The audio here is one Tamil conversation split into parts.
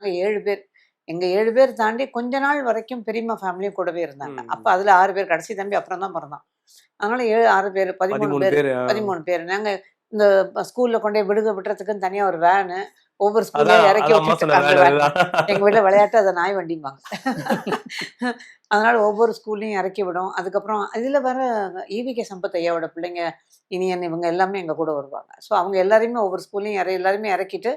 7 பேர். எங்க 7 பேர் தாண்டி கொஞ்ச நாள் வரைக்கும் பெரியம்மா ஃபேமிலியும் கூடவே இருந்தாங்க. அப்ப அதுல 6 பேர். கடைசி தம்பி அப்புறம் தான் பொறந்தான். அதனால 6 பேரு, 13 13 பேரு. பேரு. 13 பேரு. நாங்க இந்த ஸ்கூல்ல கொண்டு போய் விடுறதுக்குன்னு தனியா ஒரு வேனு. ஒவ்வொரு ஸ்கூல்லயா அதான் இறக்கி அம்மா விட்டுட்டு சொன்ன அந்த வேன் வேன்ல. அதுதான். எங்க வீட்ல விளையாட்டு அத நாய் வண்டிம்பாங்க. அதனால ஒவ்வொரு ஸ்கூல்லயும் இறக்கி விடும். அதுக்கப்புறம் இதுல வேற ஈவிகே சம்பத் ஐயாவோட பிள்ளைங்க, இனியன் இவங்க எல்லாமே எங்க கூட வருவாங்க. ஸோ அவங்க எல்லாரையுமே ஒவ்வொரு ஸ்கூல்லயும் எல்லாரையுமே இறக்கிட்டு,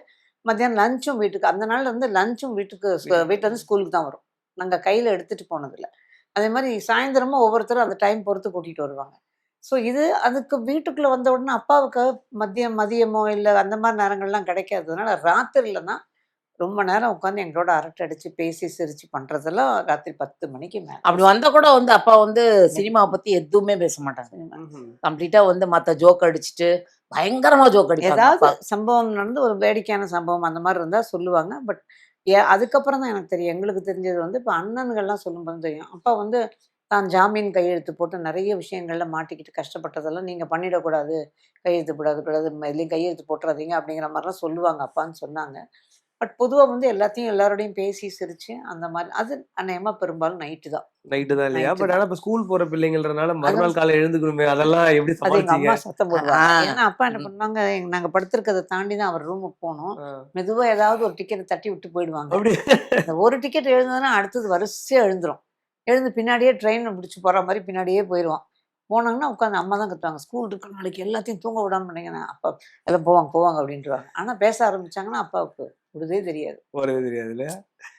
மத்தியானம் லஞ்சும் வீட்டுக்கு அந்த நாள்ல வந்து லஞ்சும் வீட்டுக்கு வீட்லருந்து ஸ்கூலுக்கு தான் வரும். நாங்க கையில எடுத்துட்டு போனதில்ல. அதே மாரி சாயந்தரமும் ஒவ்வொருத்தரும் அந்த டைம் பொறுத்து கூட்டிட்டு வருவாங்க. ஸோ இது அதுக்கு வீட்டுக்குள்ள வந்த உடனே அப்பாவுக்கு மதியமோ இல்ல அந்த மாரி நேரங்கள்லாம் கிடைக்காததுனால, ராத்திரில தான் ரொம்ப நேரம் உட்காந்து எங்களோட அரட்டை அடிச்சு, பேசி, சிரிச்சு பண்றதெல்லாம் ராத்திரி 10 மணிக்கு மேல. அப்படி வந்தா கூட வந்து அப்பா வந்து சினிமாவை பத்தி எதுவுமே பேச மாட்டாங்க. சினிமா. கம்ப்ளீட்டா வந்து மத்த ஜோக் அடிச்சுட்டு பயங்கரமா ஜோக் அடிப்பாங்க ஏதாவது அப்பா. சம்பவம் நடந்து ஒரு வேடிக்கையான சம்பவம் அந்த மாரி இருந்தா சொல்லுவாங்க. பட் அதுக்கப்புறம் தான் எனக்கு தெரியும். எங்களுக்கு தெரிஞ்சது வந்து இப்ப அண்ணன்கள்லாம் சொல்லும்போது தெரியும். அப்பா வந்து தான் ஜாமீன் கையெழுத்து போட்டு நெறைய விஷயங்கள்ல மாட்டிக்கிட்டு கஷ்டப்பட்டதெல்லாம் நீங்க பண்ணிடக்கூடாது. கையெழுத்து போடாது எதுலயும் கையெழுத்து போட்டுறாதீங்க அப்படிங்கிற மாரிலாம் சொல்லுவாங்க அப்பான்னு சொன்னாங்க. பட் பொதுவா வந்து எல்லாரோடையும் பேசி, சிரிச்சு அந்த மாரி அது அநேகமா பெரும்பாலும் நைட்டு தான். நைட்டு தான் இல்லையா? நைட்டு பட் தான். ஆனா இப்ப ஸ்கூல் போற பிள்ளைங்கன்றனால அது மறுநாள் காலையில எழுந்துக்கணுமே, அதெல்லாம் எப்படி அது எங்க சமாளிச்சீங்க? அம்மா சத்தம் போடுவாங்க. ஆ. ஏன்னா அப்பா என்ன ம். பண்ணாங்க, நாங்க படுத்திருக்கிறத தாண்டி தான் அவர் ரூமுக்கு போணும். ஆ. மெதுவா ஏதாவது ஒரு டிக்கெட்ட தட்டி விட்டு போயிடுவாங்க. அப்படி அந்த ஒரு டிக்கெட் எழுந்ததுன்னா, அடுத்தது வரிசையா எழுந்துரும். எழுந்து பின்னாடியே ட்ரெயின புடிச்சு போற மாரி பின்னாடியே போயிருவான். போனாங்கன்னா உட்காந்து அம்மா தான் கத்துவாங்க. ஸ்கூல் இருக்கு நாளைக்கு எல்லாத்தையும் தூங்க விடாம பண்ணீங்கன்னா, அப்பா எல்லாம் போவாங்க அப்படின்ருவாங்க. ஆனா பேச ஆரம்பிச்சாங்கன்னா, அப்பாவுக்கு விடுதே தெரியாது. போறதே தெரியாது இல்லையா?